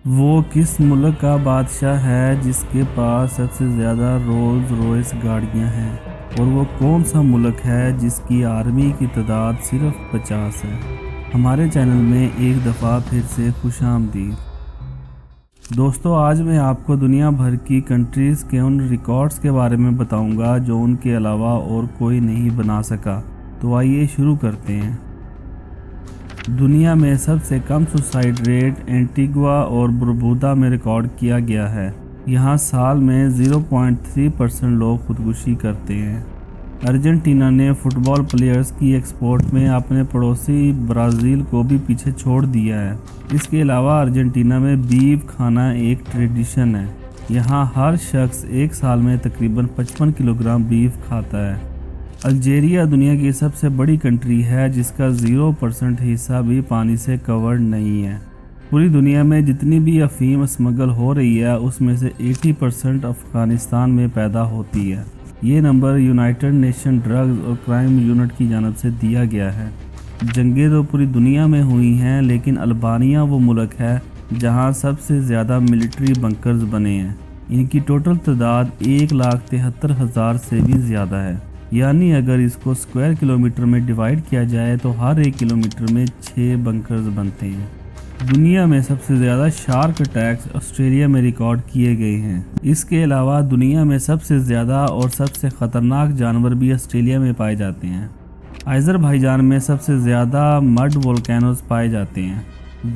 وہ کس ملک کا بادشاہ ہے جس کے پاس سب سے زیادہ رولز روئس گاڑیاں ہیں؟ اور وہ کون سا ملک ہے جس کی آرمی کی تعداد صرف 50 ہے؟ ہمارے چینل میں ایک دفعہ پھر سے خوش آمدید۔ دوستو، آج میں آپ کو دنیا بھر کی کنٹریز کے ان ریکارڈز کے بارے میں بتاؤں گا جو ان کے علاوہ اور کوئی نہیں بنا سکا۔ تو آئیے شروع کرتے ہیں۔ دنیا میں سب سے کم سوسائڈ ریٹ اینٹیگوا اور بربودا میں ریکارڈ کیا گیا ہے۔ یہاں سال میں 0.3% لوگ خودکشی کرتے ہیں۔ ارجنٹینا نے فٹ بال پلیئرز کی ایکسپورٹ میں اپنے پڑوسی برازیل کو بھی پیچھے چھوڑ دیا ہے۔ اس کے علاوہ ارجنٹینا میں بیف کھانا ایک ٹریڈیشن ہے۔ یہاں ہر شخص ایک سال میں تقریباً 55 کلو گرام بیف کھاتا ہے۔ الجیریا دنیا کی سب سے بڑی کنٹری ہے جس کا 0% حصہ بھی پانی سے کورڈ نہیں ہے۔ پوری دنیا میں جتنی بھی افیم اسمگل ہو رہی ہے اس میں سے 80% افغانستان میں پیدا ہوتی ہے۔ یہ نمبر یونائٹڈ نیشن ڈرگز اور کرائم یونٹ کی جانب سے دیا گیا ہے۔ جنگیں تو پوری دنیا میں ہوئی ہیں، لیکن البانیہ وہ ملک ہے جہاں سب سے زیادہ ملٹری بنکرز بنے ہیں۔ ان کی ٹوٹل تعداد 1,73,000 سے بھی زیادہ ہے۔ یعنی اگر اس کو اسکوائر کلومیٹر میں ڈیوائیڈ کیا جائے تو ہر ایک کلومیٹر میں 6 بنکرز بنتے ہیں۔ دنیا میں سب سے زیادہ شارک اٹیکس آسٹریلیا میں ریکارڈ کیے گئے ہیں۔ اس کے علاوہ دنیا میں سب سے زیادہ اور سب سے خطرناک جانور بھی آسٹریلیا میں پائے جاتے ہیں۔ آذربائیجان میں سب سے زیادہ مڈ وولکینوز پائے جاتے ہیں۔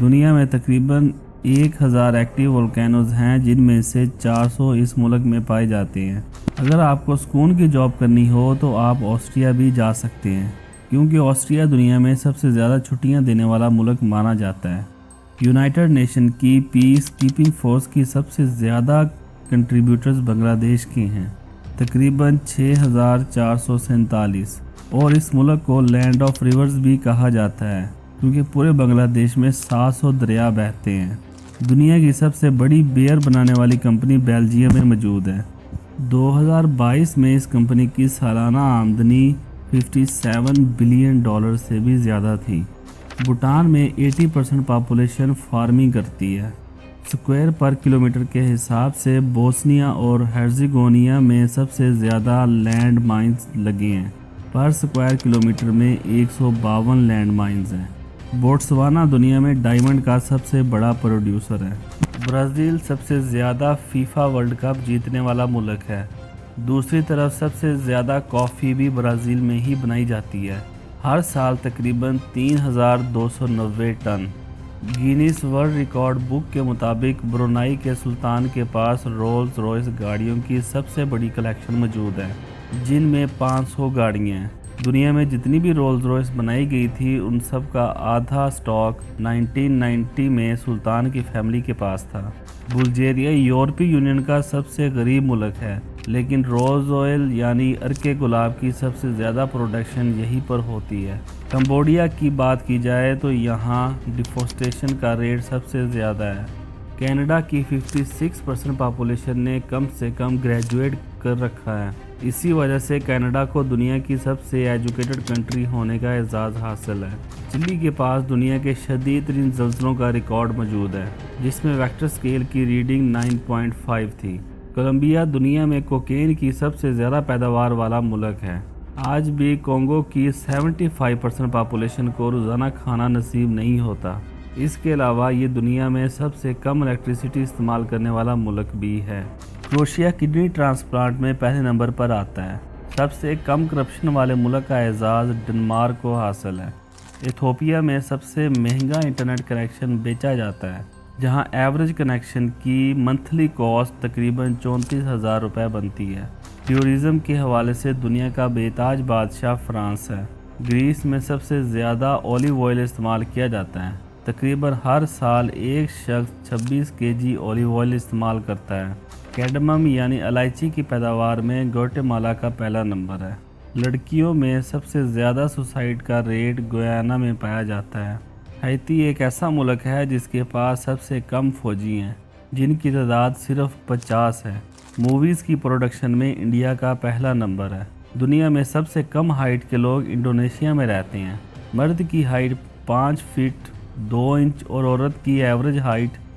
دنیا میں تقریباً 1,000 ایکٹیو وولکینوز ہیں، جن میں سے 400 اس ملک میں پائے جاتے ہیں۔ اگر آپ کو سکون کی جاب کرنی ہو تو آپ آسٹریا بھی جا سکتے ہیں، کیونکہ آسٹریا دنیا میں سب سے زیادہ چھٹیاں دینے والا ملک مانا جاتا ہے۔ یونائٹڈ نیشن کی پیس کیپنگ فورس کی سب سے زیادہ کنٹریبیوٹرز بنگلہ دیش کے ہیں، تقریباً 6,447، اور اس ملک کو لینڈ آف ریورز بھی کہا جاتا ہے کیونکہ پورے بنگلہ دیش میں 700 دریا بہتے ہیں۔ دنیا کی سب سے بڑی بیئر بنانے والی کمپنی بیلجیم میں موجود ہے۔ 2022 میں اس کمپنی کی سالانہ آمدنی $57 بلین سے بھی زیادہ تھی۔ بھوٹان میں 80% پاپولیشن فارمنگ کرتی ہے۔ اسکوائر پر کلومیٹر کے حساب سے بوسنیا اور ہرزیگوینیا میں سب سے زیادہ لینڈ مائنز لگے ہیں۔ پر اسکوائر کلومیٹر میں 152 لینڈ مائنز ہیں۔ بوٹسوانا دنیا میں ڈائمنڈ کا سب سے بڑا پروڈیوسر ہے۔ برازیل سب سے زیادہ فیفا ورلڈ کپ جیتنے والا ملک ہے۔ دوسری طرف سب سے زیادہ کافی بھی برازیل میں ہی بنائی جاتی ہے، ہر سال تقریباً 3,290 ٹن۔ گینیس ورلڈ ریکارڈ بک کے مطابق برونائی کے سلطان کے پاس رولز روئس گاڑیوں کی سب سے بڑی کلیکشن موجود ہے، جن میں 500 گاڑیاں ہیں۔ دنیا میں جتنی بھی رولز روئس بنائی گئی تھی ان سب کا آدھا سٹاک 1990 میں سلطان کی فیملی کے پاس تھا۔ بلغیریا یورپی یونین کا سب سے غریب ملک ہے، لیکن روز آئل یعنی عرق گلاب کی سب سے زیادہ پروڈکشن یہیں پر ہوتی ہے۔ کمبوڈیا کی بات کی جائے تو یہاں ڈیفورسٹیشن کا ریٹ سب سے زیادہ ہے۔ کینیڈا کی 56% پاپولیشن نے کم سے کم گریجویٹ کر رکھا ہے۔ اسی وجہ سے کینیڈا کو دنیا کی سب سے ایجوکیٹڈ کنٹری ہونے کا اعزاز حاصل ہے۔ چلی کے پاس دنیا کے شدید ترین زلزلوں کا ریکارڈ موجود ہے، جس میں ریکٹر اسکیل کی ریڈنگ 9.5 تھی۔ کولمبیا دنیا میں کوکین کی سب سے زیادہ پیداوار والا ملک ہے۔ آج بھی کونگو کی 75% پاپولیشن کو روزانہ کھانا نصیب نہیں ہوتا۔ اس کے علاوہ یہ دنیا میں سب سے کم الیکٹریسٹی استعمال کرنے والا ملک بھی ہے۔ کروشیا کڈنی ٹرانسپلانٹ میں پہلے نمبر پر آتا ہے۔ سب سے کم کرپشن والے ملک کا اعزاز ڈنمارک کو حاصل ہے۔ ایتھوپیا میں سب سے مہنگا انٹرنیٹ کنیکشن بیچا جاتا ہے، جہاں ایوریج کنیکشن کی منتھلی کاسٹ تقریباً 34,000 روپے بنتی ہے۔ ٹیورزم کے حوالے سے دنیا کا بے تاج بادشاہ فرانس ہے۔ گریس میں سب سے زیادہ اولیو آئل استعمال کیا جاتا ہے۔ تقریباً ہر سال ایک شخص 26 kg اولیو آئل استعمال کرتا ہے۔ کیڈمم یعنی الائچی کی پیداوار میں گواٹے کا پہلا نمبر ہے۔ لڑکیوں میں سب سے زیادہ سوسائڈ کا ریٹ گیانا میں پایا جاتا ہے۔ ہیتی ایک ایسا ملک ہے جس کے پاس سب سے کم فوجی ہیں، جن کی تعداد صرف 50 ہے۔ موویز کی پروڈکشن میں انڈیا کا پہلا نمبر ہے۔ دنیا میں سب سے کم ہائٹ کے لوگ انڈونیشیا میں رہتے ہیں۔ مرد کی ہائٹ 5 فٹ 2 انچ اور عورت کی ایوریج ہائٹ